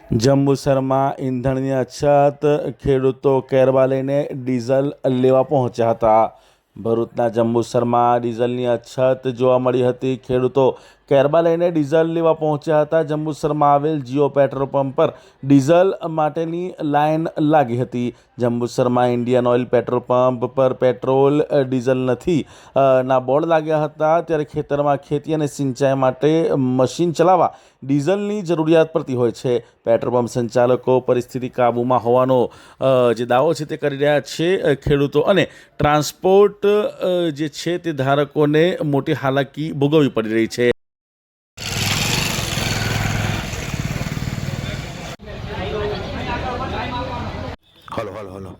જંબુસરમાં ઈંધણની અછત, ખેડૂતો કેરબા લઈને ડીઝલ લેવા પહોંચ્યા હતા। ભરૂચના જંબુસરમાં ડીઝલની અછત જોવા મળી હતી। ખેડૂતો કેરબા લઈને ડીઝલ લેવા પહોંચ્યા હતા। જંબુસરમાં આવેલ જીઓ પેટ્રોલ પંપ પર ડીઝલ માટેની લાઇન લાગી હતી। જંબુસરમાં ઇન્ડિયન ઓઇલ પેટ્રોલ પંપ પર પેટ્રોલ ડીઝલ નથી ના બોર્ડ લાગ્યા હતા। ત્યારે ખેતરમાં ખેતી અને સિંચાઈ માટે મશીન ચલાવવા ડીઝલની જરૂરિયાત પડતી હોય છે। પેટ્રોલ પંપ સંચાલકો પરિસ્થિતિ કાબૂમાં હોવાનો જે દાવો છે તે કરી રહ્યા છે। ખેડૂતો અને ટ્રાન્સપોર્ટ જે છે તે ધારકોને મોટી હાલાકી ભોગવવી પડી રહી છે। Hello hello hello